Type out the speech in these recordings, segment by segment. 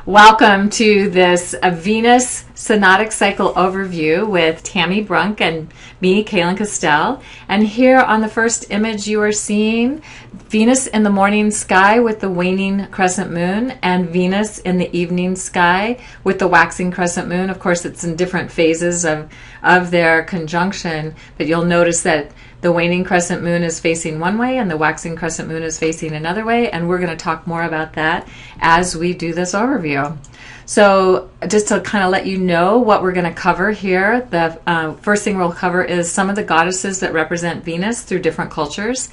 Welcome to this Venus Synodic Cycle Overview with Tammy Brunk and me, Kaylin Castell. And here on the first image you are seeing Venus in the morning sky with the waning crescent moon and Venus in the evening sky with the waxing crescent moon. Of course, it's in different phases of their conjunction, but you'll notice that the waning crescent moon is facing one way and the waxing crescent moon is facing another way, and we're going to talk more about that as we do this overview. So just to kind of let you know what we're going to cover here, the first thing we'll cover is some of the goddesses that represent Venus through different cultures.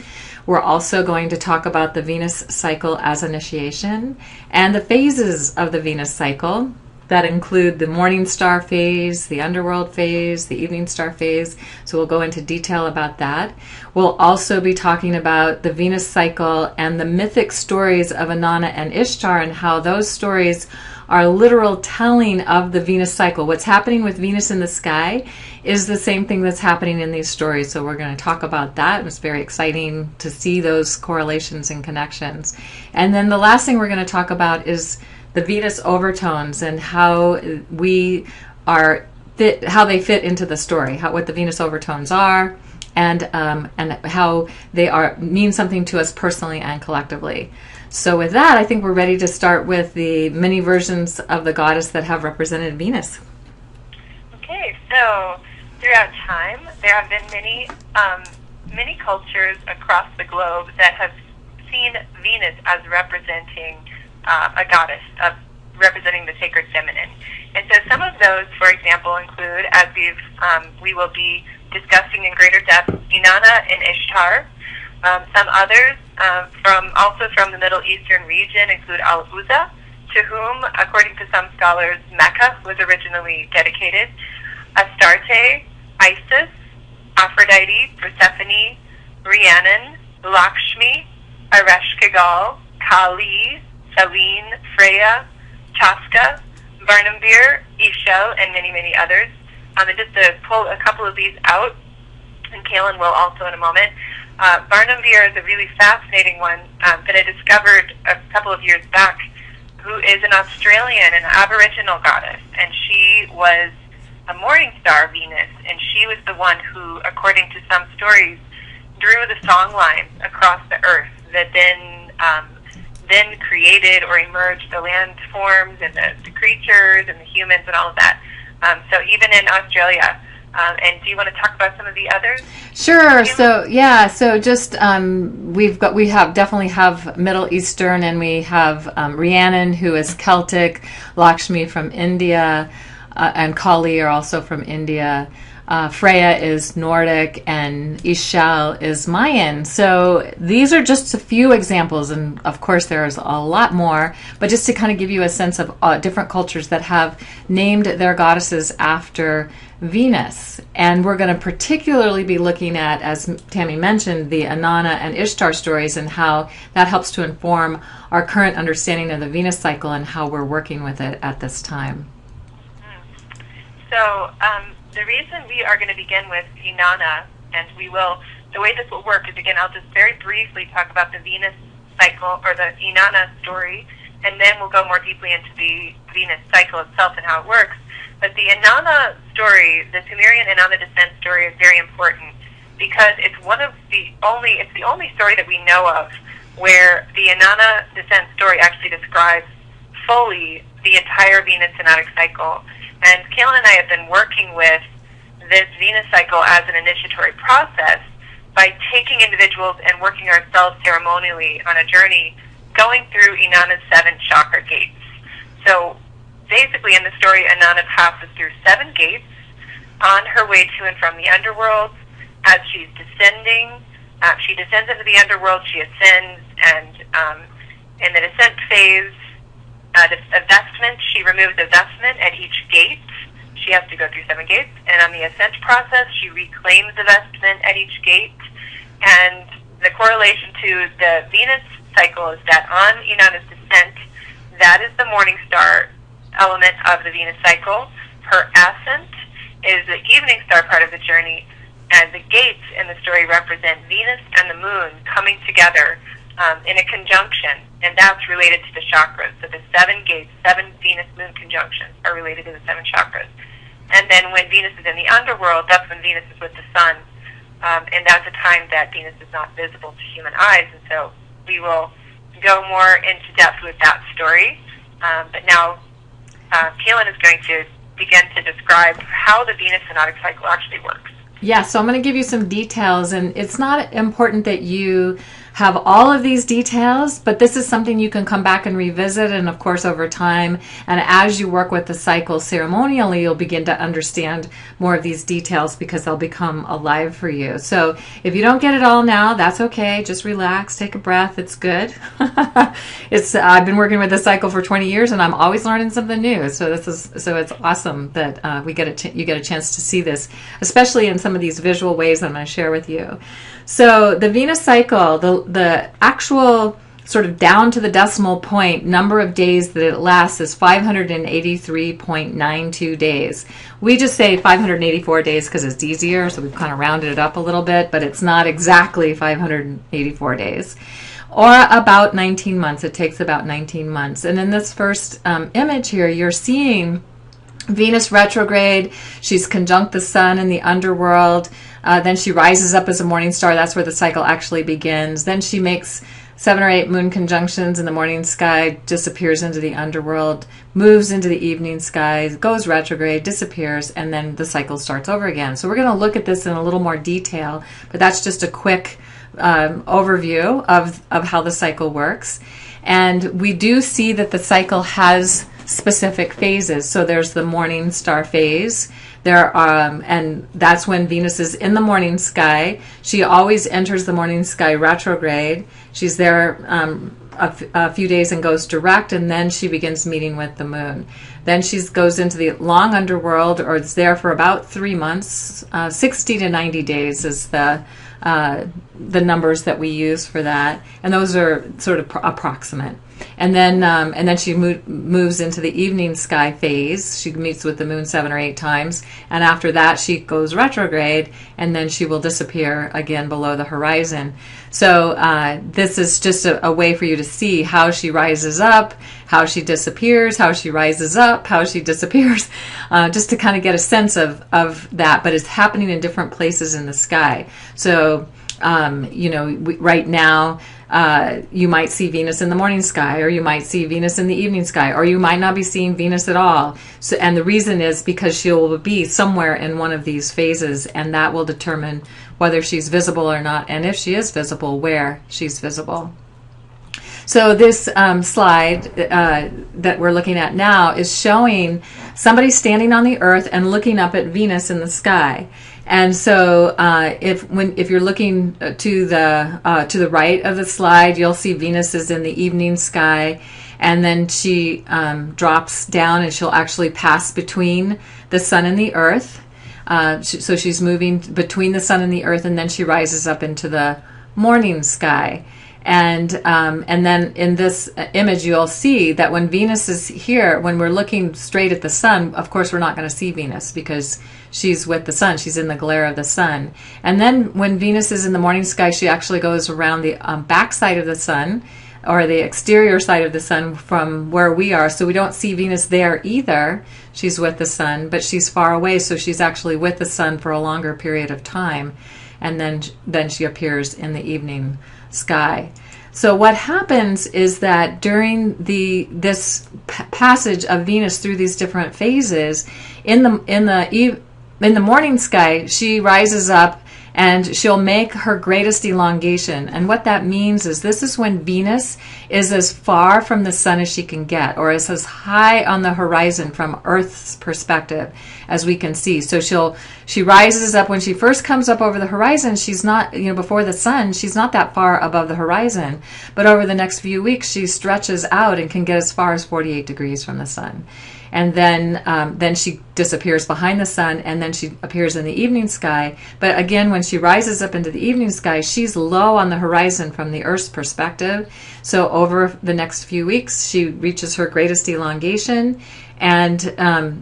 We're also going to talk about the Venus cycle as initiation and the phases of the Venus cycle that include the morning star phase, the underworld phase, the evening star phase. So we'll go into detail about that. We'll also be talking about the Venus cycle and the mythic stories of Inanna and Ishtar and how those stories are literal telling of the Venus cycle. What's happening with Venus in the sky is the same thing that's happening in these stories. So we're going to talk about that. It's very exciting to see those correlations and connections. And then the last thing we're going to talk about is the Venus overtones and how how they fit into the story, what the Venus overtones are, and how they mean something to us personally and collectively. So with that, I think we're ready to start with the many versions of the goddess that have represented Venus. Okay, so throughout time, there have been many cultures across the globe that have seen Venus as representing a goddess, representing the sacred feminine. And so some of those, for example, include, as we will be discussing in greater depth, Inanna and Ishtar. Some others, from the Middle Eastern region, include Al-Uzza, to whom, according to some scholars, Mecca was originally dedicated, Astarte, Isis, Aphrodite, Persephone, Rhiannon, Lakshmi, Ereshkigal, Kali, Selene, Freya, Chaska, Varnamveer, Ishel, and many, many others. And just to pull a couple of these out, and Kaylin will also in a moment, Varnamveer is a really fascinating one that I discovered a couple of years back, who is an Australian, an Aboriginal goddess, and she was a morning star Venus, and she was the one who, according to some stories, drew the song lines across the earth that then created or emerged the landforms and the creatures and the humans and all of that. So even in Australia. And do you want to talk about some of the others? Sure. So just we definitely have Middle Eastern, and we have Rhiannon, who is Celtic, Lakshmi from India, and Kali are also from India. Freya is Nordic, and Ishel is Mayan. So these are just a few examples, and of course there's a lot more, but just to kind of give you a sense of different cultures that have named their goddesses after Venus. And we're going to particularly be looking at, as Tammy mentioned, the Inanna and Ishtar stories and how that helps to inform our current understanding of the Venus cycle and how we're working with it at this time. So the reason we are going to begin with Inanna, and the way this will work is, again, I'll just very briefly talk about the Venus cycle or the Inanna story, and then we'll go more deeply into the Venus cycle itself and how it works. But the Inanna story, the Sumerian Inanna descent story, is very important because it's the only story that we know of where the Inanna descent story actually describes fully the entire Venus synodic cycle. And Kaylin and I have been working with this Venus cycle as an initiatory process by taking individuals and working ourselves ceremonially on a journey going through Inanna's 7 chakra gates. So basically in the story, Inanna passes through 7 gates on her way to and from the underworld. As she's descending, she descends into the underworld, she ascends, and in the descent phase, a vestment, she removes a vestment at each gate. She has to go through 7 gates. And on the ascent process, she reclaims the vestment at each gate. And the correlation to the Venus cycle is that on Inanna's descent, that is the morning star element of the Venus cycle. Her ascent is the evening star part of the journey. And the gates in the story represent Venus and the moon coming together in a conjunction and that's related to the chakras. So the 7 gates, 7 Venus-Moon conjunctions are related to the 7 chakras. And then when Venus is in the underworld, that's when Venus is with the Sun, and that's a time that Venus is not visible to human eyes. And so we will go more into depth with that story. But now Kaylin is going to begin to describe how the Venus synodic cycle actually works. Yeah, so I'm going to give you some details, and it's not important that you have all of these details, but this is something you can come back and revisit, and of course over time, and as you work with the cycle ceremonially, you'll begin to understand more of these details because they'll become alive for you. So if you don't get it all now, that's okay. Just relax, take a breath. It's good. I've been working with the cycle for 20 years, and I'm always learning something new. So it's awesome that you get a chance to see this, especially in some of these visual ways that I'm going to share with you. So the Venus cycle, the actual sort of down to the decimal point number of days that it lasts is 583.92 days. We just say 584 days because it's easier, so we've kind of rounded it up a little bit, but it's not exactly 584 days. Or about 19 months. It takes about 19 months. And in this first image here, you're seeing Venus retrograde. She's conjunct the Sun in the underworld. Then she rises up as a morning star. That's where the cycle actually begins. Then she makes 7 or 8 moon conjunctions in the morning sky, disappears into the underworld, moves into the evening sky, goes retrograde, disappears, and then the cycle starts over again. So we're going to look at this in a little more detail, but that's just a quick overview of how the cycle works. And we do see that the cycle has specific phases. So there's the morning star phase. And that's when Venus is in the morning sky. She always enters the morning sky retrograde. She's there a few days and goes direct, and then she begins meeting with the moon. Then she goes into the long underworld, or it's there for about 3 months. 60 to 90 days is the numbers that we use for that, and those are sort of approximate. And then she moves into the evening sky phase. She meets with the moon 7 or 8 times, and after that she goes retrograde, and then she will disappear again below the horizon. So this is just a way for you to see how she rises up, how she disappears, how she rises up, how she disappears, just to kind of get a sense of that. But it's happening in different places in the sky. So right now, you might see Venus in the morning sky, or you might see Venus in the evening sky, or you might not be seeing Venus at all. So, and the reason is because she will be somewhere in one of these phases, and that will determine whether she's visible or not, and if she is visible, where she's visible. So this slide that we're looking at now is showing somebody standing on the earth and looking up at Venus in the sky. And so if you're looking to the right of the slide, you'll see Venus is in the evening sky, and then she drops down and she'll actually pass between the Sun and the Earth. So she's moving between the Sun and the Earth, and then she rises up into the morning sky. And then in this image, you'll see that when Venus is here, when we're looking straight at the Sun, of course, we're not going to see Venus because she's with the Sun. She's in the glare of the Sun. And then when Venus is in the morning sky, she actually goes around the back side of the Sun, or the exterior side of the Sun from where we are. So we don't see Venus there either. She's with the Sun, but she's far away, so she's actually with the Sun for a longer period of time. And then she appears in the evening sky. So what happens is that during this passage of Venus through these different phases, in the morning sky, she rises up and she'll make her greatest elongation. And what that means is this is when Venus is as far from the Sun as she can get, or is as high on the horizon from Earth's perspective as we can see. So she rises up. When she first comes up over the horizon, she's not, before the Sun, she's not that far above the horizon. But over the next few weeks, she stretches out and can get as far as 48 degrees from the Sun. And then she disappears behind the Sun, and then she appears in the evening sky. But again, when she rises up into the evening sky, she's low on the horizon from the Earth's perspective. So over the next few weeks, she reaches her greatest elongation, and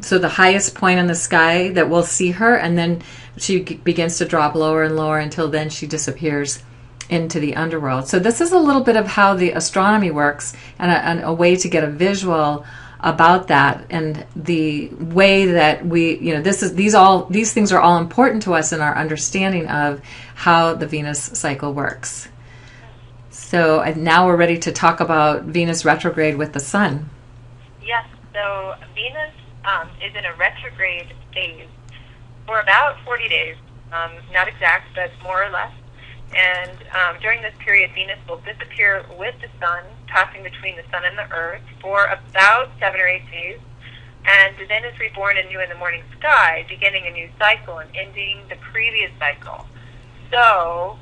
so the highest point in the sky that we'll see her, and then she begins to drop lower and lower until then she disappears into the underworld. So this is a little bit of how the astronomy works, and a way to get a visual about that, and the way that we, these things are all important to us in our understanding of how the Venus cycle works. So now we're ready to talk about Venus retrograde with the Sun. Yes, so Venus is in a retrograde phase for about 40 days, not exact, but more or less. And during this period, Venus will disappear with the Sun, passing between the Sun and the Earth for about 7 or 8 days, and then is reborn anew in the morning sky, beginning a new cycle and ending the previous cycle. So,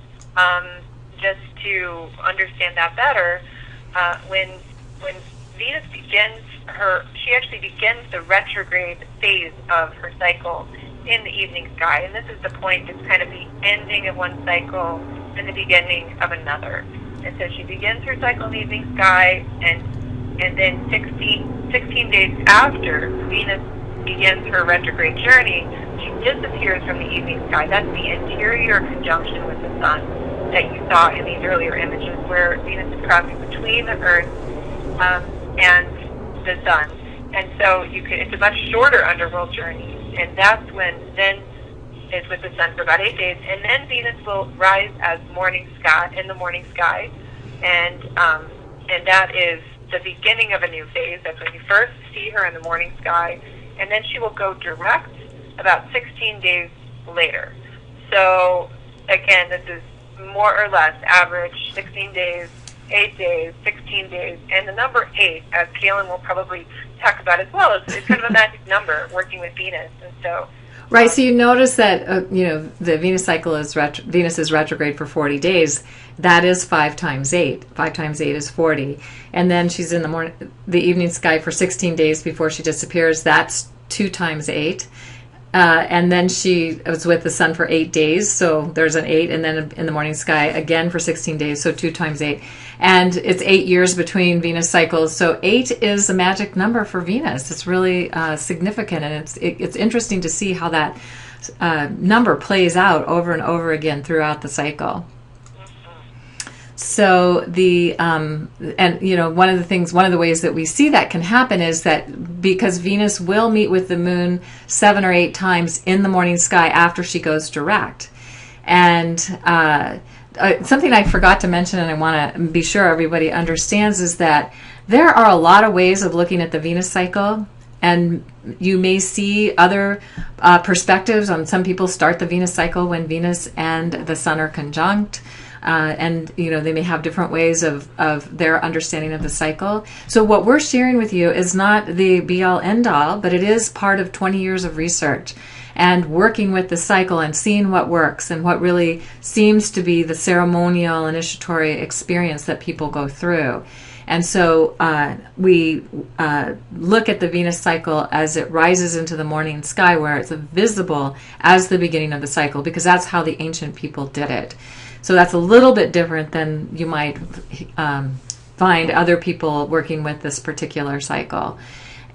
just to understand that better, when Venus begins she actually begins the retrograde phase of her cycle in the evening sky, and this is the point, it's kind of the ending of one cycle and the beginning of another. And so she begins her cycle in the evening sky, and then 16 days after Venus begins her retrograde journey, she disappears from the evening sky. That's the interior conjunction with the Sun that you saw in these earlier images, where Venus is crossing between the Earth and the Sun. And so it's a much shorter underworld journey, and that's when then is with the Sun for about 8 days, and then Venus will rise as morning sky in the morning sky, and that is the beginning of a new phase. That's when you first see her in the morning sky, and then she will go direct about 16 days later. So again, this is more or less average 16 days, 8 days, 16 days, and the number 8, as Kaylin will probably talk about as well, is kind of a magic number working with Venus. And so right, so you notice that the Venus cycle is Venus is retrograde for 40 days. That is 5 times 8. 5 times 8 is 40, and then she's in the evening sky for 16 days before she disappears. That's 2 times 8. And then she was with the Sun for 8 days, so there's an 8, and then in the morning sky again for 16 days, so 2 times 8. And it's 8 years between Venus cycles, so 8 is a magic number for Venus. It's really significant, and it's interesting to see how that number plays out over and over again throughout the cycle. So one of the ways that we see that can happen is that because Venus will meet with the Moon 7 or 8 times in the morning sky after she goes direct. And something I forgot to mention, and I want to be sure everybody understands, is that there are a lot of ways of looking at the Venus cycle, and you may see other perspectives on. Some people start the Venus cycle when Venus and the Sun are conjunct. And they may have different ways of their understanding of the cycle. So what we're sharing with you is not the be-all, end-all, but it is part of 20 years of research and working with the cycle and seeing what works and what really seems to be the ceremonial initiatory experience that people go through. And so we look at the Venus cycle as it rises into the morning sky, where it's visible as the beginning of the cycle, because that's how the ancient people did it. So that's a little bit different than you might find other people working with this particular cycle.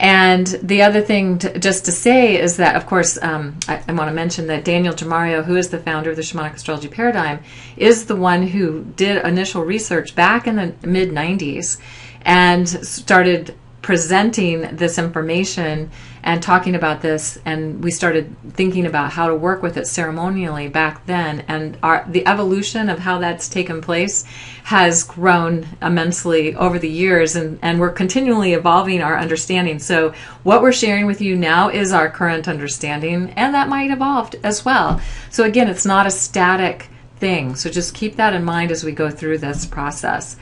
And the other thing just to say is that, of course, I want to mention that Daniel Jamario, who is the founder of the shamanic astrology paradigm, is the one who did initial research back in the mid-90s and started presenting this information and talking about this, and we started thinking about how to work with it ceremonially back then, and the evolution of how that's taken place has grown immensely over the years, and we're continually evolving our understanding. So what we're sharing with you now is our current understanding, and that might evolve as well. So again, it's not a static thing, so just keep that in mind as we go through this process.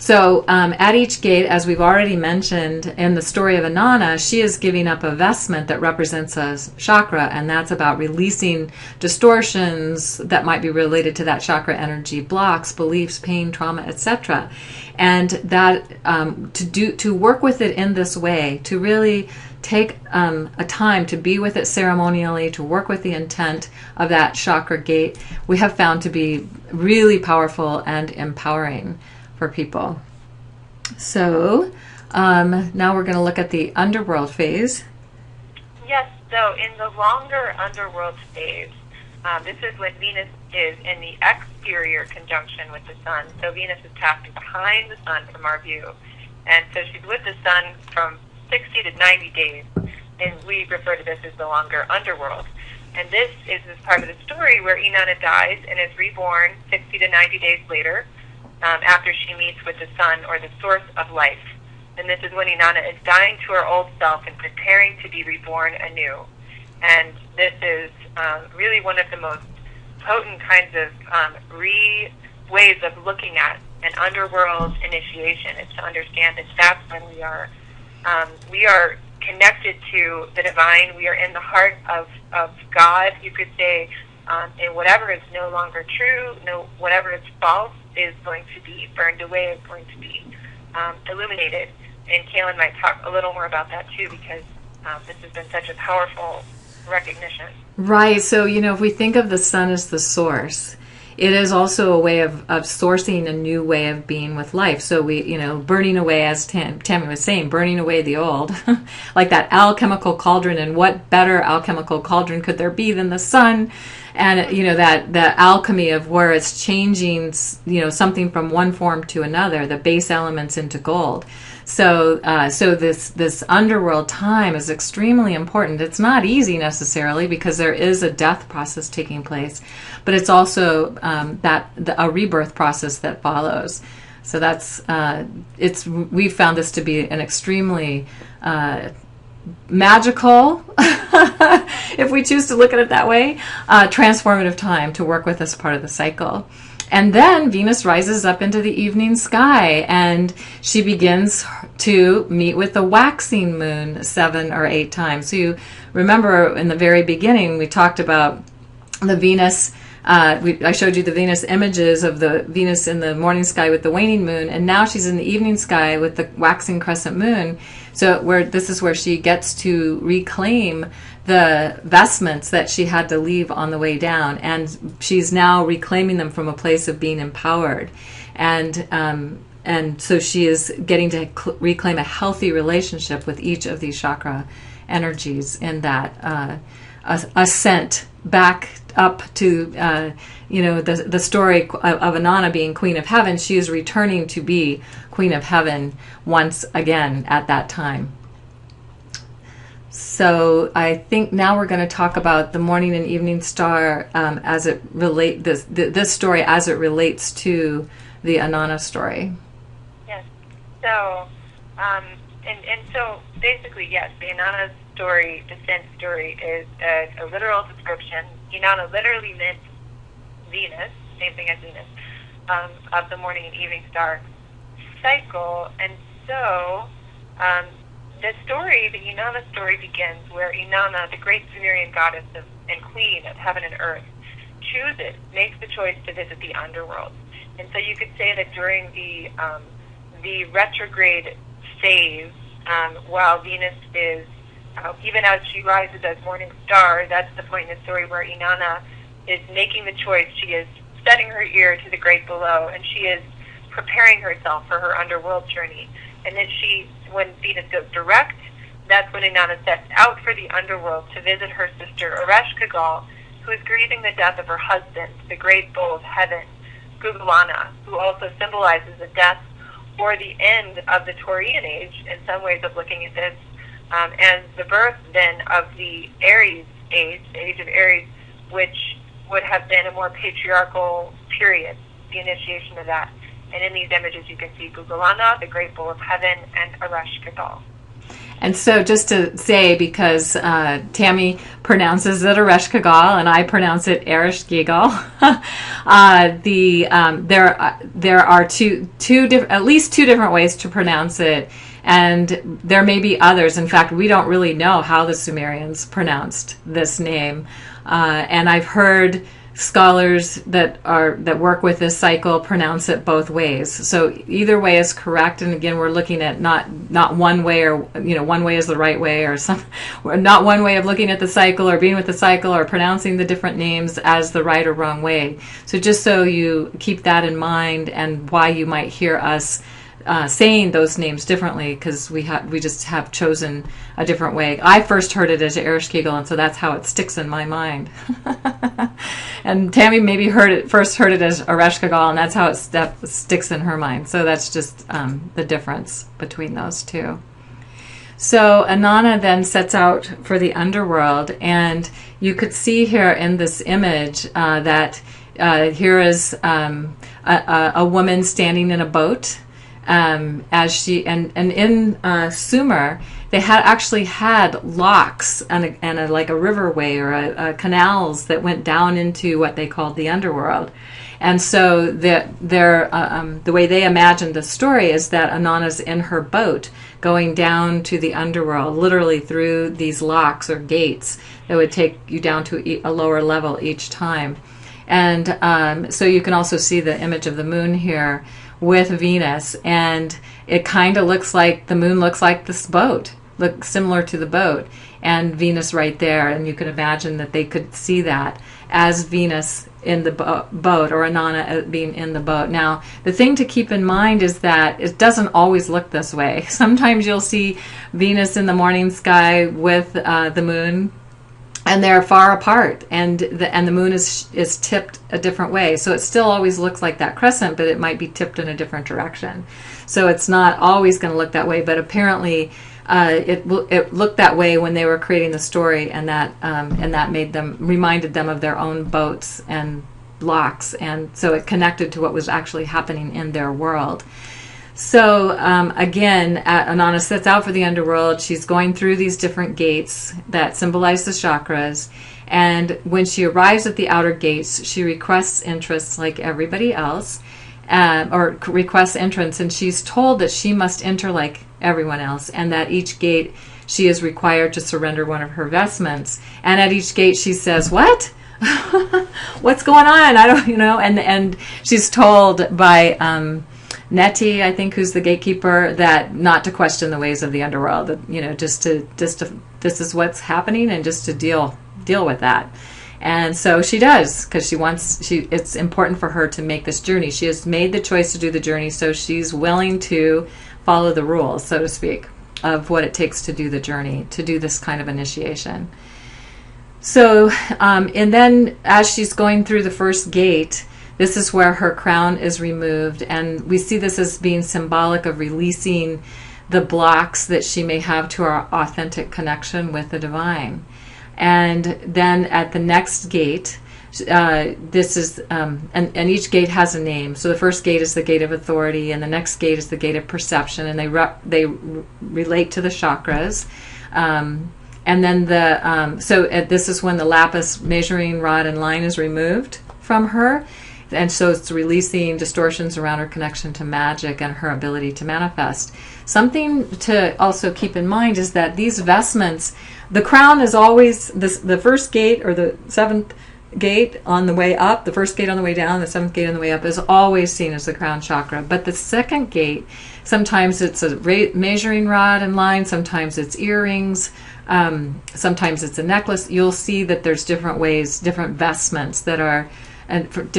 So at each gate, as we've already mentioned in the story of Inanna, she is giving up a vestment that represents a chakra, and that's about releasing distortions that might be related to that chakra energy, blocks, beliefs, pain, trauma, etc. And that to work with it in this way, to really take a time to be with it ceremonially, to work with the intent of that chakra gate, we have found to be really powerful and empowering for people. So now we're going to look at the underworld phase. Yes, so in the longer underworld phase, this is when Venus is in the exterior conjunction with the sun. So Venus is tapped behind the sun from our view. And so she's with the sun from 60 to 90 days. And we refer to this as the longer underworld. And this is part of the story where Inanna dies and is reborn 60 to 90 days later, after she meets with the sun, or the source of life. And this is when Inanna is dying to her old self and preparing to be reborn anew. And this is really one of the most potent kinds of ways of looking at an underworld initiation, is to understand that that's when we are connected to the divine. We are in the heart of God, you could say, and whatever is no longer true, whatever is false is going to be burned away, is going to be illuminated. And Kaylin might talk a little more about that too, because this has been such a powerful recognition. Right. So, if we think of the sun as the source, it is also a way of sourcing a new way of being with life. So we, burning away, as Tammy was saying, burning away the old, like that alchemical cauldron. And what better alchemical cauldron could there be than the sun? And, that the alchemy of where it's changing, something from one form to another, the base elements into gold. So this underworld time is extremely important. It's not easy necessarily, because there is a death process taking place, but it's also a rebirth process that follows. So that's we've found this to be an extremely magical, if we choose to look at it that way, transformative time to work with this part of the cycle. And then Venus rises up into the evening sky, and she begins to meet with the waxing moon 7 or 8 times. So you remember in the very beginning, we talked about the Venus. I showed you the Venus images of the Venus in the morning sky with the waning moon, and now she's in the evening sky with the waxing crescent moon. So this is where she gets to reclaim the vestments that she had to leave on the way down, and she's now reclaiming them from a place of being empowered, and so she is getting to reclaim a healthy relationship with each of these chakra energies in that ascent back up to the story of Inanna being Queen of Heaven. She is returning to be Queen of Heaven once again at that time. So I think now we're going to talk about the morning and evening star as it this story as it relates to the Inanna story. Yes. So and so basically, yes, the Inanna story, descent story, is a literal description. Inanna literally meant Venus, same thing as Venus, of the morning and evening star cycle. And so the story, the Inanna story, begins where Inanna, the great Sumerian goddess and queen of heaven and earth, makes the choice to visit the underworld. And so you could say that during the retrograde phase, while Venus is, even as she rises as morning star, that's the point in the story where Inanna is making the choice. She is setting her ear to the great below, and she is preparing herself for her underworld journey. And then when Venus goes direct, that's when Inanna sets out for the underworld to visit her sister Ereshkigal, who is grieving the death of her husband, the great bull of heaven, Gugalana, who also symbolizes the death or the end of the Taurian age, in some ways of looking at this, as the birth then of the Aries age, the age of Aries, which would have been a more patriarchal period, the initiation of that. And in these images you can see Gugalana, the great bull of heaven, and Ereshkigal. And so just to say, because Tammy pronounces it Ereshkigal and I pronounce it Ereshkigal, there are at least two different ways to pronounce it, and there may be others. In fact, we don't really know how the Sumerians pronounced this name, and I've heard scholars that work with this cycle pronounce it both ways. So either way is correct. And again, we're looking at not one way, or one way is the right way, or not one way of looking at the cycle or being with the cycle or pronouncing the different names as the right or wrong way. So just so you keep that in mind, and why you might hear us saying those names differently because we just have chosen a different way. I first heard it as Ereshkigal, and so that's how it sticks in my mind. And Tammy maybe first heard it as Ereshkigal, and that's how it sticks in her mind. So that's just the difference between those two. So Inanna then sets out for the underworld, and you could see here in this image that here is a woman standing in a boat, as she and in Sumer they actually had locks and like a riverway or canals that went down into what they called the underworld. And so the way they imagined the story is that Inanna's in her boat going down to the underworld, literally through these locks or gates that would take you down to a lower level each time. And so you can also see the image of the moon here with Venus, and it kind of looks like the moon looks like this boat, looks similar to the boat, and Venus right there. And you can imagine that they could see that as Venus in the boat, or Inanna being in the boat. Now, the thing to keep in mind is that it doesn't always look this way. Sometimes you'll see Venus in the morning sky with the moon, and they're far apart, and the moon is tipped a different way. So it still always looks like that crescent, but it might be tipped in a different direction. So it's not always going to look that way, but apparently it looked that way when they were creating the story, and that reminded them of their own boats and locks, and so it connected to what was actually happening in their world. So again, Inanna sets out for the underworld. She's going through these different gates that symbolize the chakras, and when she arrives at the outer gates, she requests entrance like everybody else, or requests entrance, and she's told that she must enter like everyone else, and that each gate she is required to surrender one of her vestments. And at each gate she says, "What? What's going on? I don't, and she's told by Neti, I think, who's the gatekeeper, that not to question the ways of the underworld, that, just to this is what's happening, and just to deal with that. And so she does, because it's important for her to make this journey. She has made the choice to do the journey, so she's willing to follow the rules, so to speak, of what it takes to do the journey, to do this kind of initiation. So, and then as she's going through the first gate, this is where her crown is removed, and we see this as being symbolic of releasing the blocks that she may have to our authentic connection with the divine. And then at the next gate, this is, and each gate has a name. So the first gate is the gate of authority, and the next gate is the gate of perception, and they relate to the chakras. And then this is when the lapis measuring rod and line is removed from her. And so it's releasing distortions around her connection to magic and her ability to manifest. Something to also keep in mind is that these vestments, the crown is always the first gate, or the seventh gate on the way up, the first gate on the way down, the seventh gate on the way up, is always seen as the crown chakra. But the second gate, sometimes it's a measuring rod and line, sometimes it's earrings, sometimes it's a necklace. You'll see that there's different ways, different vestments that are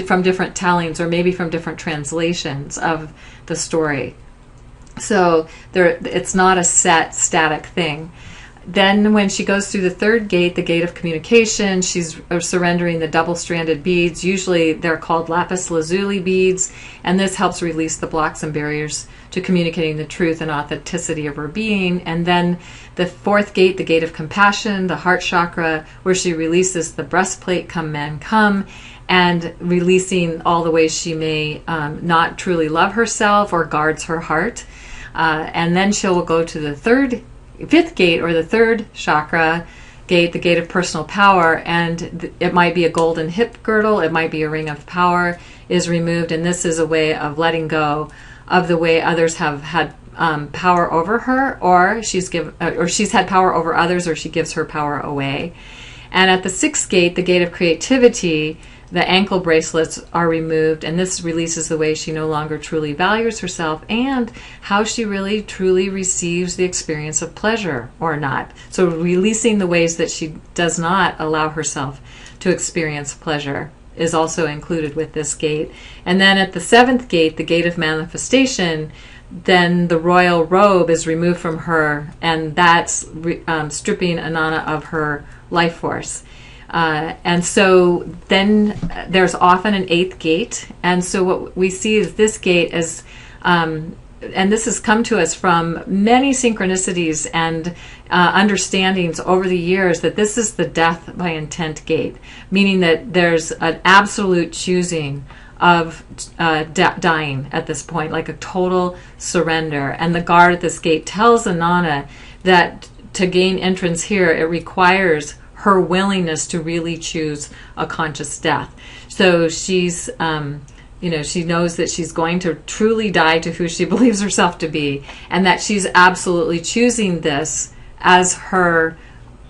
from different tellings, or maybe from different translations of the story. So it's not a set, static thing. Then when she goes through the third gate, the gate of communication, she's surrendering the double-stranded beads. Usually they're called lapis lazuli beads, and this helps release the blocks and barriers to communicating the truth and authenticity of her being. And then the fourth gate, the gate of compassion, the heart chakra, where she releases the breastplate, come men come, and releasing all the ways she may not truly love herself or guards her heart. And then she'll go to the fifth gate, or the third chakra gate, the gate of personal power, and it might be a golden hip girdle, it might be a ring of power is removed, and this is a way of letting go of the way others have had power over her, or she's had power over others, or she gives her power away. And at the sixth gate, the gate of creativity, the ankle bracelets are removed, and this releases the way she no longer truly values herself and how she really truly receives the experience of pleasure or not. So releasing the ways that she does not allow herself to experience pleasure is also included with this gate. And then at the seventh gate, the gate of manifestation, then the royal robe is removed from her, and that's stripping Inanna of her life force. And so then there's often an eighth gate. And so what we see is this gate is, and this has come to us from many synchronicities and understandings over the years, that this is the death by intent gate, meaning that there's an absolute choosing of dying at this point, like a total surrender. And the guard at this gate tells Inanna that to gain entrance here, it requires her willingness to really choose a conscious death. So she's, she knows that she's going to truly die to who she believes herself to be, and that she's absolutely choosing this as her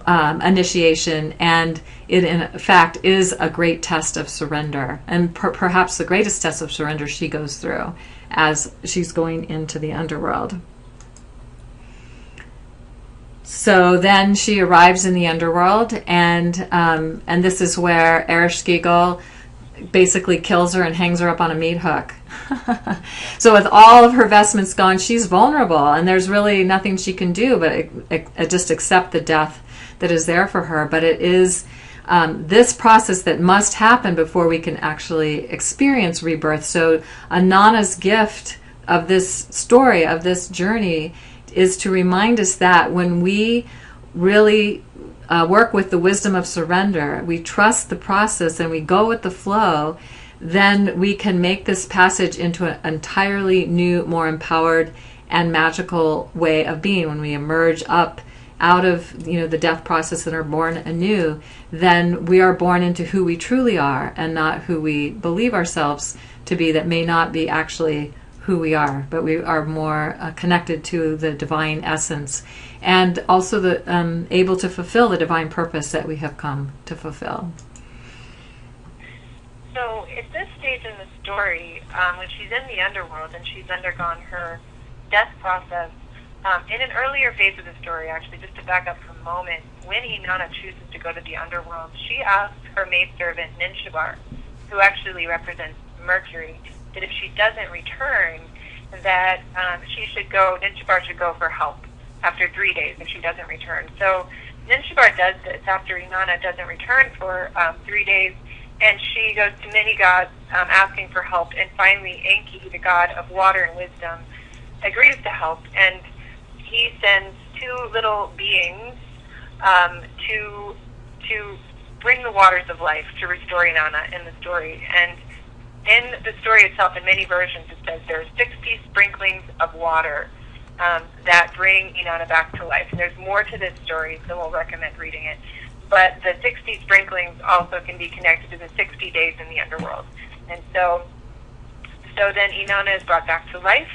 initiation, and it in fact is a great test of surrender, and perhaps the greatest test of surrender she goes through as she's going into the underworld. So then she arrives in the underworld, and this is where Ereshkigal basically kills her and hangs her up on a meat hook. So with all of her vestments gone, she's vulnerable, and there's really nothing she can do but just accept the death that is there for her. But it is this process that must happen before we can actually experience rebirth. So Inanna's gift of this story, of this journey, is to remind us that when we really work with the wisdom of surrender, we trust the process and we go with the flow, then we can make this passage into an entirely new, more empowered and magical way of being. When we emerge up out of the death process and are born anew, then we are born into who we truly are, and not who we believe ourselves to be, that may not be actually who we are, but we are more connected to the divine essence, and also the able to fulfill the divine purpose that we have come to fulfill. So at this stage in the story, when she's in the underworld and she's undergone her death process, in an earlier phase of the story, actually, just to back up for a moment, when Inanna chooses to go to the underworld, she asks her maidservant Ninshabar, who actually represents Mercury, that if she doesn't return, that Ninshabar should go for help after 3 days if she doesn't return. So Ninshabar does this after Inanna doesn't return for 3 days, and she goes to many gods asking for help, and finally Enki, the god of water and wisdom, agrees to help, and he sends two little beings to bring the waters of life to restore Inanna in the story. And in the story itself, in many versions, it says there are 60 sprinklings of water that bring Inanna back to life. And there's more to this story, so we'll recommend reading it. But the 60 sprinklings also can be connected to the 60 days in the underworld. And so then Inanna is brought back to life,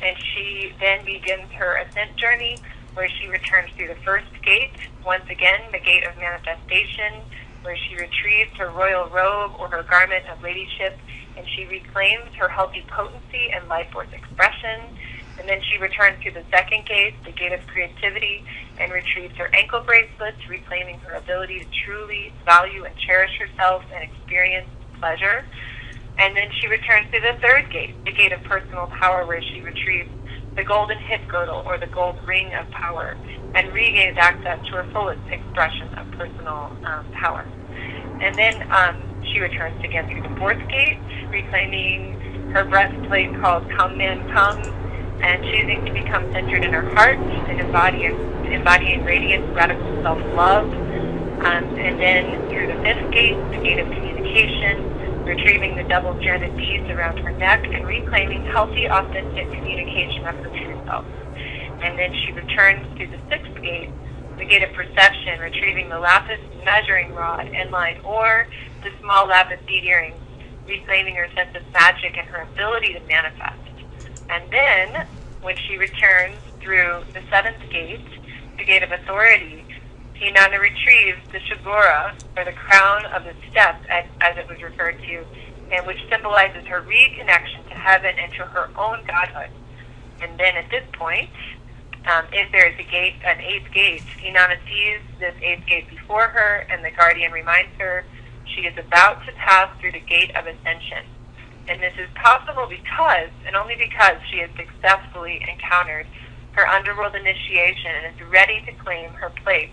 and she then begins her ascent journey, where she returns through the first gate, once again, the gate of manifestation, where she retrieves her royal robe or her garment of ladyship, and she reclaims her healthy potency and life force expression. And then she returns through the second gate, the gate of creativity, and retrieves her ankle bracelets, reclaiming her ability to truly value and cherish herself and experience pleasure. And then she returns through the third gate, the gate of personal power, where she retrieves the golden hip girdle or the gold ring of power, and regains access to her fullest expression of personal power. And then she returns again through the fourth gate, reclaiming her breastplate called Come Man Come, and choosing to become centered in her heart and embodying radiant radical self-love. And then through the fifth gate, the gate of communication, retrieving the double-stranded beads around her neck and reclaiming healthy, authentic communication of her true self. And then she returns through the sixth gate, the gate of perception, retrieving the lapis measuring rod, inline ore, the small lapis bead earrings, reclaiming her sense of magic and her ability to manifest. And then, when she returns through the seventh gate, the gate of authority, Inanna retrieves the Shagora, or the crown of the step, as it was referred to, and which symbolizes her reconnection to heaven and to her own godhood. And then at this point, if there is an eighth gate, Inanna sees this eighth gate before her, and the guardian reminds her she is about to pass through the gate of ascension. And this is possible because, and only because, she has successfully encountered her underworld initiation and is ready to claim her place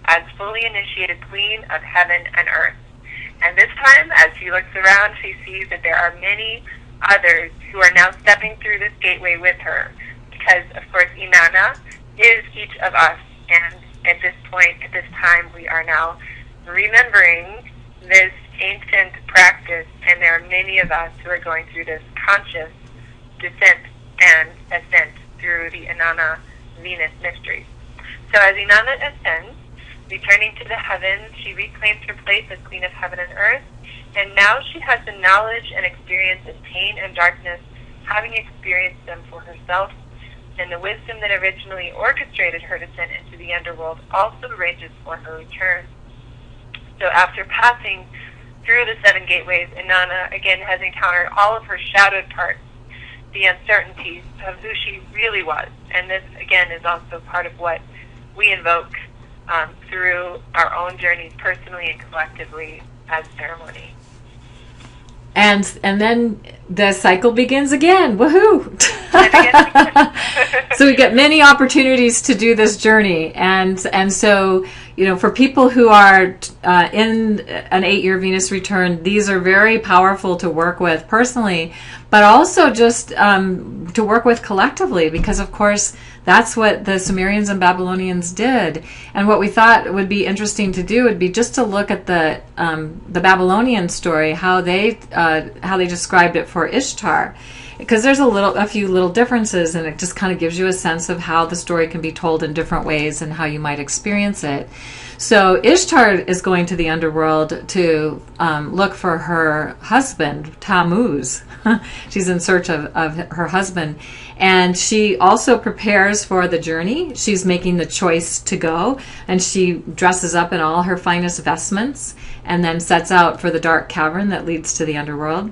as fully initiated queen of heaven and earth. And this time, as she looks around, she sees that there are many others who are now stepping through this gateway with her, because, of course, Inanna is each of us. And at this point, at this time, we are now remembering this ancient practice, and there are many of us who are going through this conscious descent and ascent through the Inanna Venus mystery. So as Inanna ascends, returning to the heavens, she reclaims her place as Queen of Heaven and Earth, and now she has the knowledge and experience of pain and darkness, having experienced them for herself, and the wisdom that originally orchestrated her descent into the underworld also arranges for her return. So after passing through the 7 gateways, Inanna again has encountered all of her shadowed parts, the uncertainties of who she really was. And this, again, is also part of what we invoke through our own journeys, personally and collectively, as ceremony. And then the cycle begins again. Woohoo! So we get many opportunities to do this journey, and so, you know, for people who are in an 8-year Venus return, these are very powerful to work with personally, but also just to work with collectively, because of course that's what the Sumerians and Babylonians did. And what we thought would be interesting to do would be just to look at the Babylonian story, how they described it for Ishtar, because there's a few little differences, and it just kind of gives you a sense of how the story can be told in different ways and how you might experience it. So Ishtar is going to the underworld to look for her husband, Tammuz. She's in search of her husband. And she also prepares for the journey. She's making the choice to go, and she dresses up in all her finest vestments and then sets out for the dark cavern that leads to the underworld.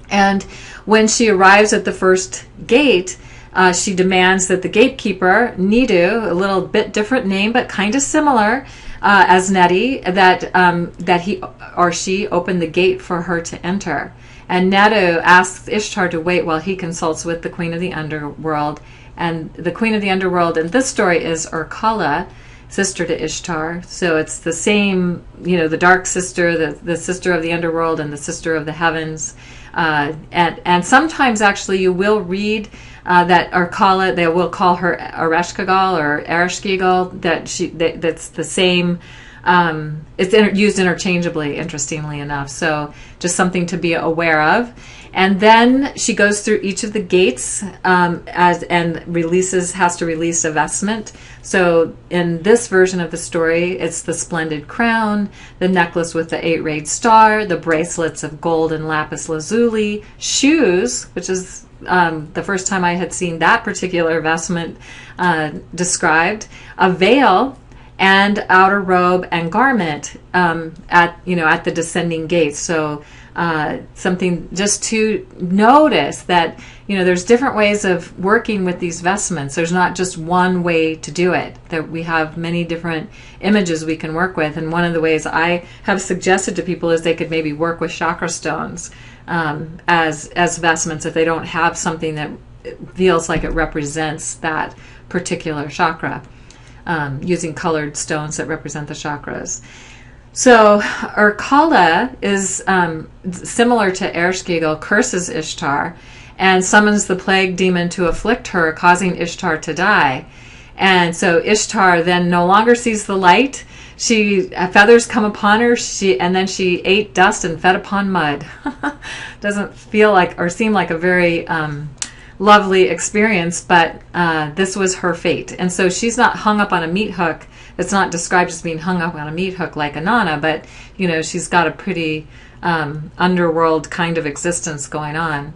And when she arrives at the first gate, she demands that the gatekeeper, Nidu, a little bit different name but kind of similar as Neti, that he or she open the gate for her to enter. And Nadu asks Ishtar to wait while he consults with the Queen of the Underworld. And the Queen of the Underworld in this story is Urkala, sister to Ishtar. So it's the same, you know, the dark sister, the sister of the underworld, and the sister of the heavens. And sometimes actually you will read that Urkala, they will call her Ereshkigal or Ereshkigal, that's the same. It's used interchangeably, interestingly enough. So just something to be aware of. And then she goes through each of the gates and has to release a vestment. So in this version of the story, it's the splendid crown, the necklace with the 8-rayed star, the bracelets of gold and lapis lazuli, shoes, which is the first time I had seen that particular vestment described, a veil, and outer robe and garment at the descending gates. So something just to notice that, you know, there's different ways of working with these vestments. There's not just one way to do it. That we have many different images we can work with. And one of the ways I have suggested to people is they could maybe work with chakra stones as vestments if they don't have something that feels like it represents that particular chakra, using colored stones that represent the chakras. So Urkala is similar to Ereshkigal, curses Ishtar and summons the plague demon to afflict her, causing Ishtar to die. And so Ishtar then no longer sees the light. Feathers come upon her, and then she ate dust and fed upon mud. Doesn't feel like or seem like a very lovely experience, but this was her fate. And so she's not hung up on a meat hook. It's not described as being hung up on a meat hook like Inanna, but, you know, she's got a pretty underworld kind of existence going on.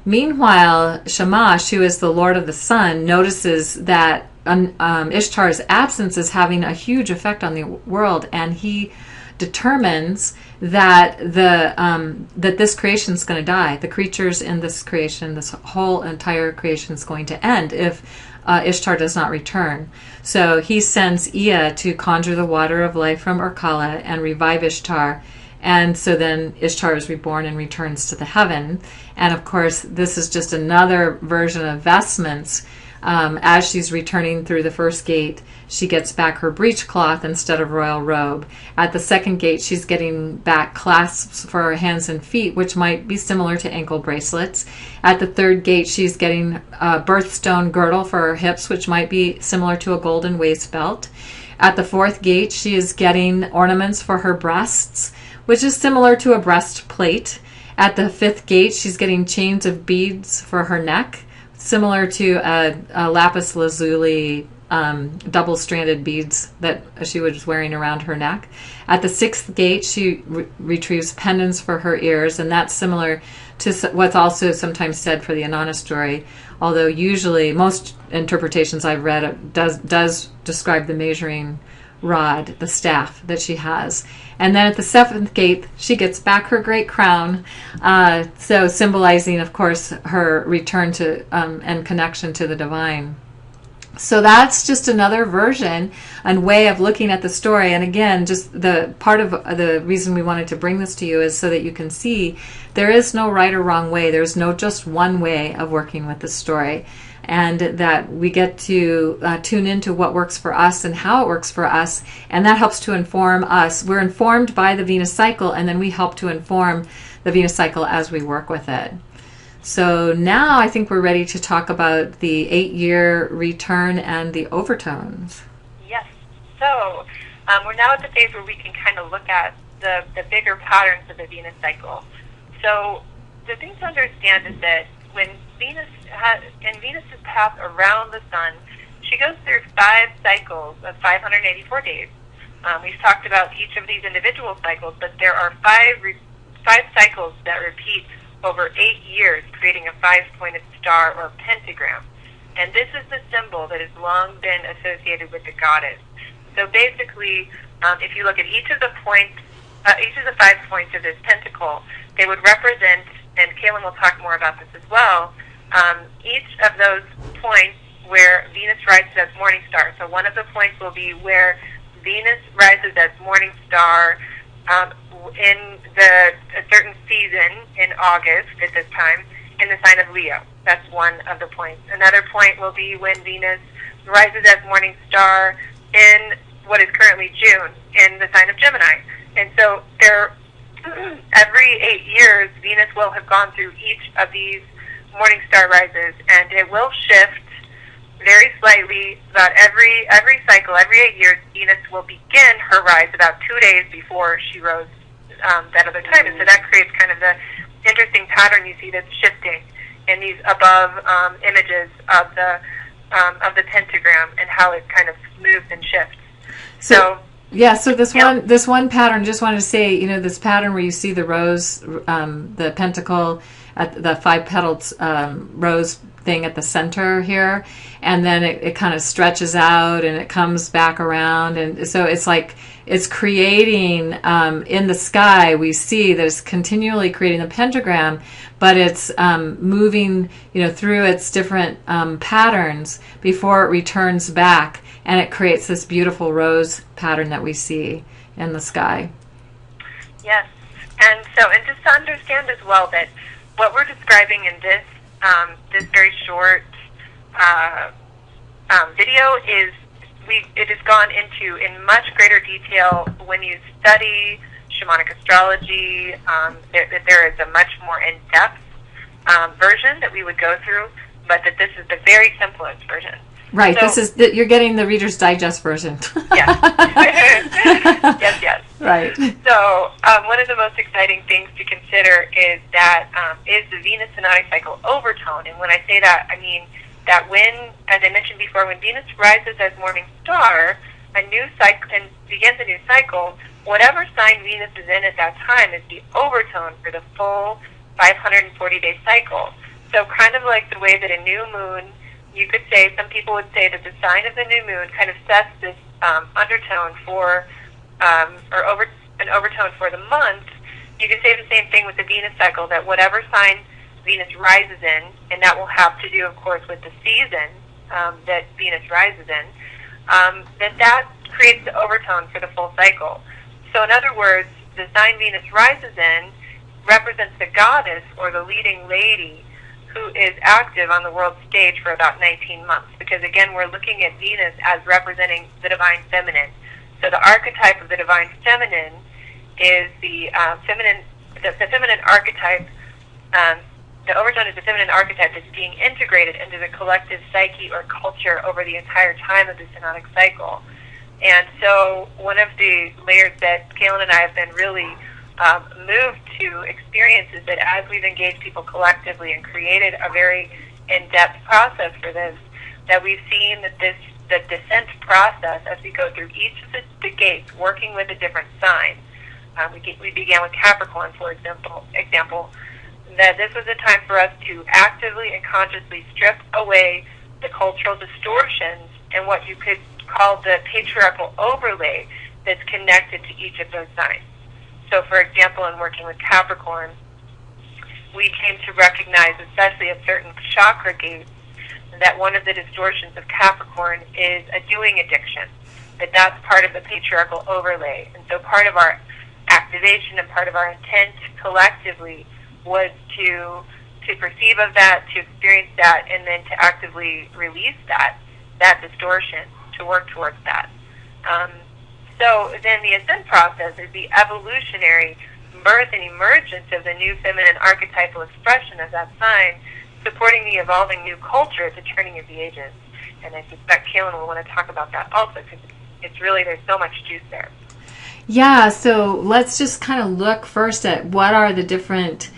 Meanwhile, Shamash, who is the Lord of the Sun, notices that Ishtar's absence is having a huge effect on the world, and he determines that that this creation is going to die. The creatures in this creation, this whole entire creation, is going to end if Ishtar does not return. So he sends Ea to conjure the water of life from Urkala and revive Ishtar, And so then Ishtar is reborn and returns to the heaven. And of course, this is just another version of vestments. As she's returning through the first gate, she gets back her breechcloth instead of royal robe. At the second gate, she's getting back clasps for her hands and feet, which might be similar to ankle bracelets. At the third gate, she's getting a birthstone girdle for her hips, which might be similar to a golden waist belt. At the fourth gate, she is getting ornaments for her breasts, which is similar to a breastplate. At the fifth gate, she's getting chains of beads for her neck, similar to a lapis lazuli double-stranded beads that she was wearing around her neck. At the sixth gate, she retrieves pendants for her ears, and that's similar to what's also sometimes said for the Inanna story, although usually most interpretations I've read does describe the measuring rod, the staff that she has. And then at the seventh gate, she gets back her great crown, so symbolizing, of course, her return to and connection to the divine. So that's just another version and way of looking at the story. And again, just the part of the reason we wanted to bring this to you is so that you can see there is no right or wrong way. There's no just one way of working with the story. And that we get to tune into what works for us and how it works for us. And that helps to inform us. We're informed by the Venus cycle, and then we help to inform the Venus cycle as we work with it. So now I think we're ready to talk about the 8-year return and the overtones. Yes. So we're now at the phase where we can kind of look at the bigger patterns of the Venus cycle. So the thing to understand is that when in Venus's path around the sun, she goes through 5 cycles of 584 days. We've talked about each of these individual cycles, but there are 5 cycles that repeat over 8 years, creating a 5-pointed star or pentagram. And this is the symbol that has long been associated with the goddess. So basically, if you look at each of the 5 points of this pentacle, they would represent, and Kaylin will talk more about this as well, each of those points where Venus rises as morning star. So one of the points will be where Venus rises as morning star in a certain season in August at this time in the sign of Leo. That's one of the points. Another point will be when Venus rises as morning star in what is currently June in the sign of Gemini. And so every 8 years, Venus will have gone through each of these morning star rises, and it will shift very slightly about every cycle. Every 8 years, Venus will begin her rise about 2 days before she rose that other time. And so that creates kind of the interesting pattern you see that's shifting in these above images of the pentagram and how it kind of moves and shifts. So yeah, so this one pattern, just wanted to say, this pattern where you see the rose, the pentacle, at the 5-petaled rose thing at the center here, and then it kind of stretches out and it comes back around, and so it's like it's creating in the sky. We see that it's continually creating the pentagram, but it's moving through its different patterns before it returns back, and it creates this beautiful rose pattern that we see in the sky. Yes, and just to understand as well that what we're describing in this very short video is it has gone into in much greater detail when you study shamanic astrology. There is a much more in-depth version that we would go through, but that this is the very simplest version. Right. So, you're getting the Reader's Digest version. Yes. Yes. Right. So one of the most exciting things to consider is the Venus synodic cycle overtone. And when I say that, I mean that when, as I mentioned before, when Venus rises as morning star, a new cycle and begins a new cycle, whatever sign Venus is in at that time is the overtone for the full 540-day cycle. So kind of like the way that a new moon, you could say, some people would say that the sign of the new moon kind of sets this undertone for, an overtone for the month. You could say the same thing with the Venus cycle, that whatever sign Venus rises in, and that will have to do, of course, with the season that Venus rises in, that creates the overtone for the full cycle. So in other words, the sign Venus rises in represents the goddess or the leading lady who is active on the world stage for about 19 months. Because again, we're looking at Venus as representing the divine feminine. So the archetype of the divine feminine is the feminine archetype. The overtone is the feminine archetype that's being integrated into the collective psyche or culture over the entire time of the synodic cycle. And so one of the layers that Kaylin and I have been really moved to experience is that as we've engaged people collectively and created a very in-depth process for this, that we've seen that the descent process, as we go through each of the gates, working with a different sign. We began with Capricorn, for example, that this was a time for us to actively and consciously strip away the cultural distortions and what you could call the patriarchal overlay that's connected to each of those signs. So, for example, in working with Capricorn, we came to recognize, especially at certain chakra gates, that one of the distortions of Capricorn is a doing addiction, that's part of the patriarchal overlay. And so part of our activation and part of our intent collectively was to perceive of that, to experience that, and then to actively release that distortion, to work towards that. So then the ascent process is the evolutionary birth and emergence of the new feminine archetypal expression of that sign, supporting the evolving new culture at the turning of the ages. And I suspect Kaylin will want to talk about that also, because it's really, there's so much juice there. Yeah, so let's just kind of look first at what are the different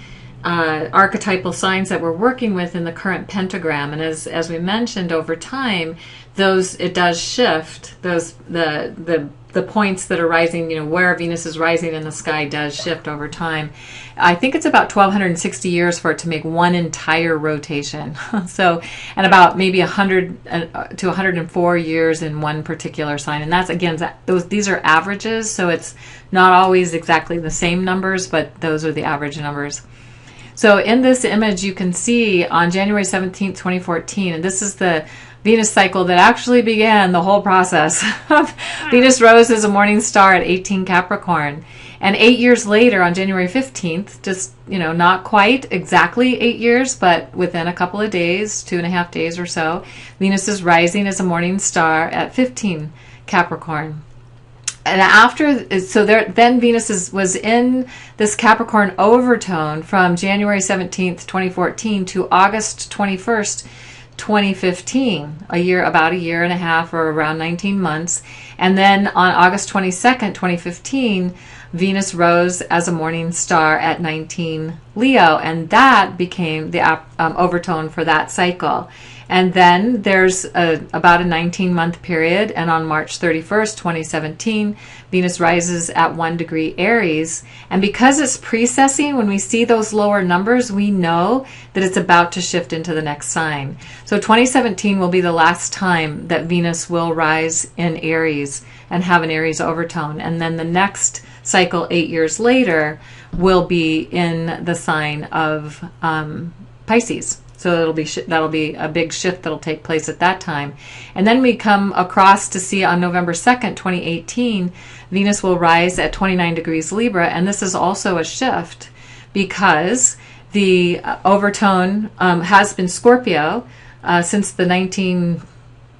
archetypal signs that we're working with in the current pentagram. And as we mentioned, over time, it does shift. The points that are rising, where Venus is rising in the sky does shift over time. I think it's about 1,260 years for it to make one entire rotation. So, and about maybe 100 to 104 years in one particular sign. And that's, again, these are averages, so it's not always exactly the same numbers, but those are the average numbers. So in this image, you can see on January 17th, 2014, and this is the Venus cycle that actually began the whole process. Venus rose as a morning star at 18 Capricorn. And 8 years later, on January 15th, just, not quite exactly 8 years, but within a couple of days, 2.5 days or so, Venus is rising as a morning star at 15 Capricorn. And then Venus was in this Capricorn overtone from January 17th, 2014 to August 21st, 2015, about a year and a half, or around 19 months. And then on August 22nd, 2015, Venus rose as a morning star at 19 Leo, and that became the overtone for that cycle. And then there's about a 19-month period, and on March 31st, 2017, Venus rises at 1 degree Aries. And because it's precessing, when we see those lower numbers, we know that it's about to shift into the next sign. So 2017 will be the last time that Venus will rise in Aries and have an Aries overtone. And then the next cycle, 8 years later, will be in the sign of Pisces. So that'll be a big shift that'll take place at that time. And then we come across to see on November 2nd, 2018, Venus will rise at 29 degrees Libra. And this is also a shift because the overtone has been Scorpio since the 1920s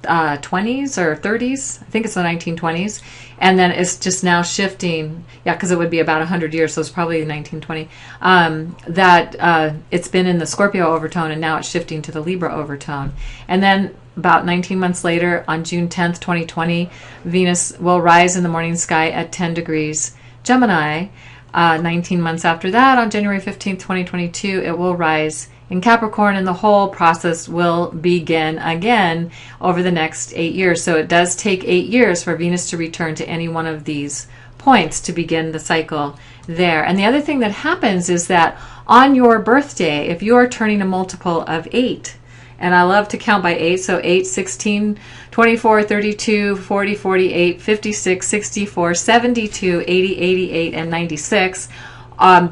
or 30s. I think it's the 1920s. And then it's just now shifting, because it would be about 100 years, so it's probably 1920, that it's been in the Scorpio overtone, and now it's shifting to the Libra overtone. And then about 19 months later, on June 10th, 2020, Venus will rise in the morning sky at 10 degrees Gemini. 19 months after that, on January 15th, 2022, it will rise in Capricorn, and the whole process will begin again over the next 8 years. So it does take 8 years for Venus to return to any one of these points to begin the cycle there. And the other thing that happens is that on your birthday, if you are turning a multiple of 8, and I love to count by 8, so 8, 16, 24, 32, 40, 48, 56, 64, 72, 80, 88, and 96,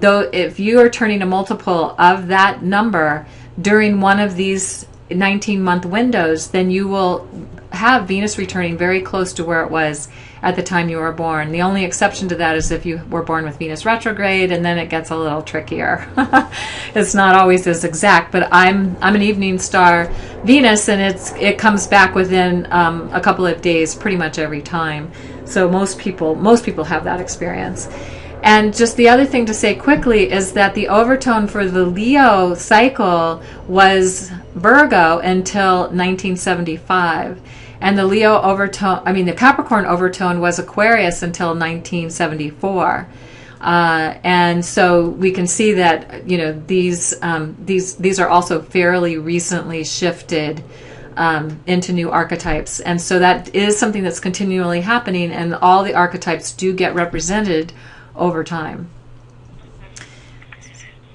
though if you are turning a multiple of that number during one of these 19-month windows, then you will have Venus returning very close to where it was at the time you were born. The only exception to that is if you were born with Venus retrograde, and then it gets a little trickier. It's not always as exact, but I'm an evening star Venus, and it comes back within a couple of days pretty much every time. So most people have that experience. And just the other thing to say quickly is that the overtone for the Leo cycle was Virgo until 1975. And the the Capricorn overtone was Aquarius until 1974. And so we can see that, these are also fairly recently shifted into new archetypes. And so that is something that's continually happening, and all the archetypes do get represented over time.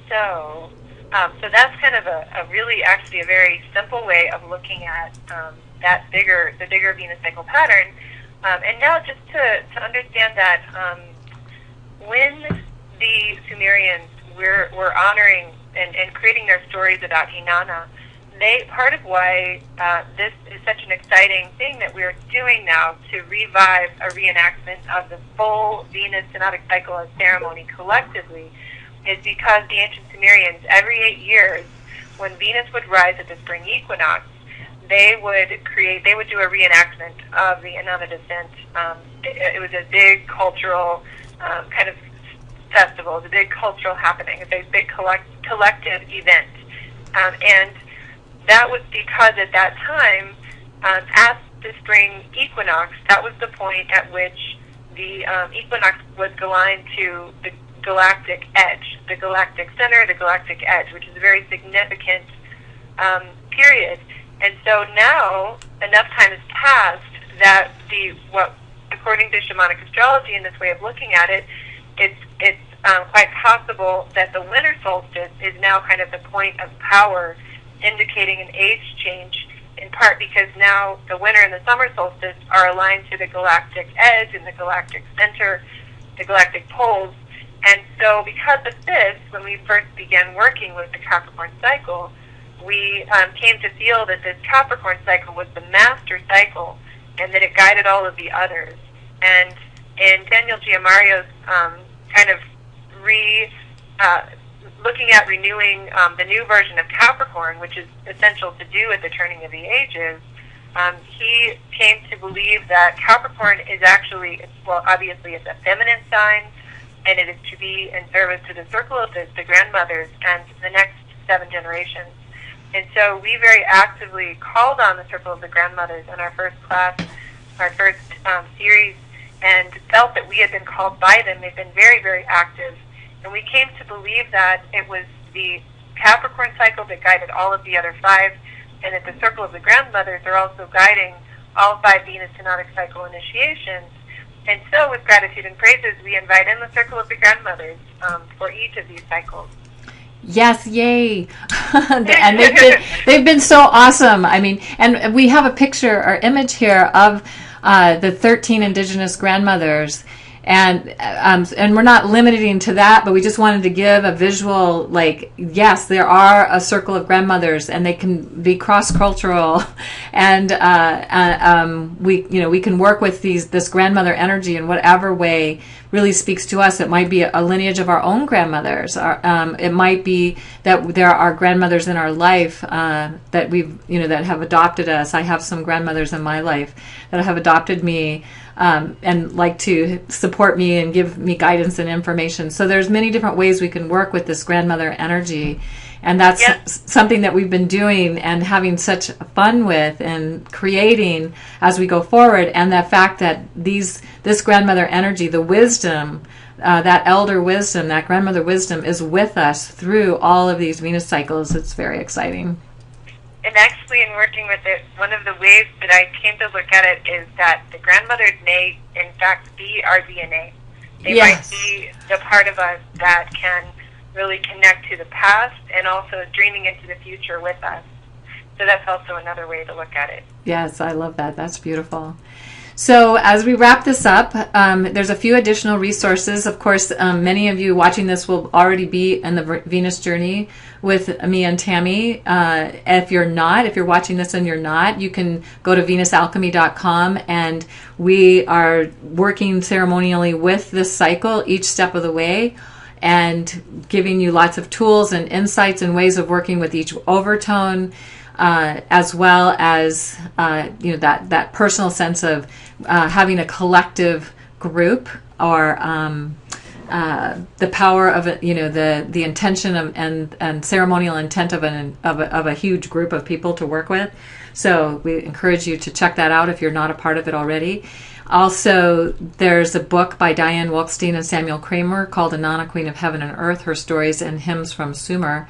So that's kind of actually a very simple way of looking at the bigger Venus cycle pattern. And now just to understand that when the Sumerians were honoring and creating their stories about Inanna, part of why this is such an exciting thing that we're doing now to revive a reenactment of the full Venus synodic cycle as ceremony collectively is because the ancient Sumerians, every 8 years, when Venus would rise at the spring equinox, they would do a reenactment of the Inanna descent. It was a big cultural kind of festival. It was a big cultural happening, a big collective event. And that was because at that time, at the spring equinox, that was the point at which the equinox would align to the galactic edge, the galactic center, the galactic edge, which is a very significant period. And so now enough time has passed that according to shamanic astrology and this way of looking at it, it's quite possible that the winter solstice is now kind of the point of power, indicating an age change, in part because now the winter and the summer solstice are aligned to the galactic edge and the galactic center, the galactic poles. And so because of this, when we first began working with the Capricorn cycle, we came to feel that this Capricorn cycle was the master cycle and that it guided all of the others. And in Daniel Giamario's kind of looking at renewing the new version of Capricorn, which is essential to do at the turning of the ages, he came to believe that Capricorn is actually, obviously it's a feminine sign, and it is to be in service to the circle of the grandmothers and the next 7 generations. And so we very actively called on the circle of the grandmothers in our first class, our first series, and felt that we had been called by them. They've been very, very active. And we came to believe that it was the Capricorn cycle that guided all of the other 5, and that the circle of the grandmothers are also guiding all 5 Venus synodic cycle initiations. And so with gratitude and praises, we invite in the circle of the grandmothers for each of these cycles. Yes, yay. And they've been so awesome. I mean, and we have a picture or image here of the 13 indigenous grandmothers. And we're not limiting to that, but we just wanted to give a visual, like, yes, there are a circle of grandmothers, and they can be cross-cultural, and we can work with this grandmother energy in whatever way really speaks to us. It might be a lineage of our own grandmothers. It might be that there are grandmothers in our life that that have adopted us. I have some grandmothers in my life that have adopted me. And like to support me and give me guidance and information. So there's many different ways we can work with this grandmother energy. And that's something that we've been doing and having such fun with and creating as we go forward. And the fact that this grandmother energy, the wisdom, that elder wisdom, that grandmother wisdom is with us through all of these Venus cycles. It's very exciting. And actually, in working with it, one of the ways that I came to look at it is that the grandmothers may, in fact, be our DNA. They might be the part of us that can really connect to the past and also dreaming into the future with us. So that's also another way to look at it. Yes, I love that. That's beautiful. So as we wrap this up, there's a few additional resources. Of course, many of you watching this will already be in the Venus journey with me and Tammy. If you're watching this and you're not, you can go to venusalchemy.com, and we are working ceremonially with this cycle each step of the way, and giving you lots of tools and insights and ways of working with each overtone, as well as that personal sense of having a collective group, or the power of the intention of, and ceremonial intent of a huge group of people to work with. So we encourage you to check that out if you're not a part of it already. Also, there's a book by Diane Wolkstein and Samuel Kramer called Inanna, Queen of Heaven and Earth, Her Stories and Hymns from Sumer.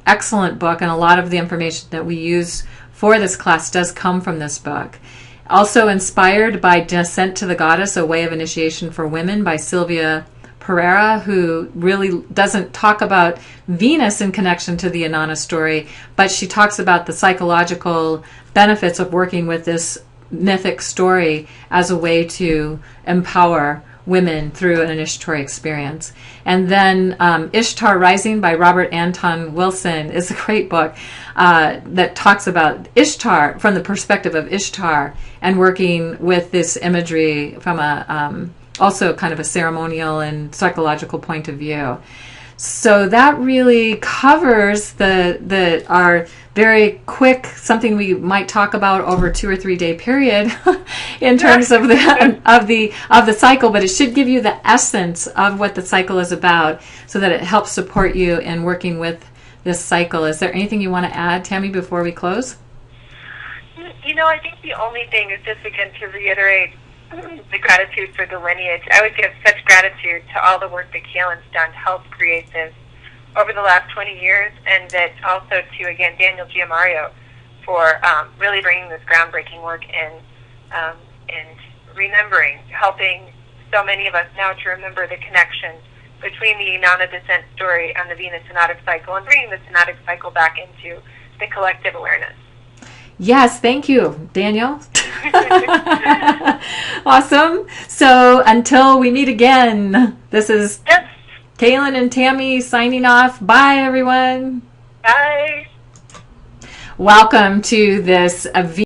Excellent book, and a lot of the information that we use for this class does come from this book. Also inspired by Descent to the Goddess, A Way of Initiation for Women by Sylvia Pereira, who really doesn't talk about Venus in connection to the Inanna story, but she talks about the psychological benefits of working with this mythic story as a way to empower women through an initiatory experience. And then Ishtar Rising by Robert Anton Wilson is a great book that talks about Ishtar from the perspective of Ishtar, and working with this imagery from a also kind of a ceremonial and psychological point of view. So that really covers our very quick, something we might talk about over 2 or 3 day period in terms of the cycle, but it should give you the essence of what the cycle is about, so that it helps support you in working with this cycle. Is there anything you want to add, Tammy, before we close? I think the only thing is just again to reiterate the gratitude for the lineage. I would give such gratitude to all the work that Kaelin's done to help create this over the last 20 years, and that also to, again, Daniel Giamario for really bringing this groundbreaking work in, and remembering, helping so many of us now to remember the connection between the Inanna descent story and the Venus synodic cycle, and bringing the synodic cycle back into the collective awareness. Yes, thank you, Daniel. Awesome. So until we meet again, this is Kaelin and Tammy signing off. Bye, everyone. Bye. Welcome to this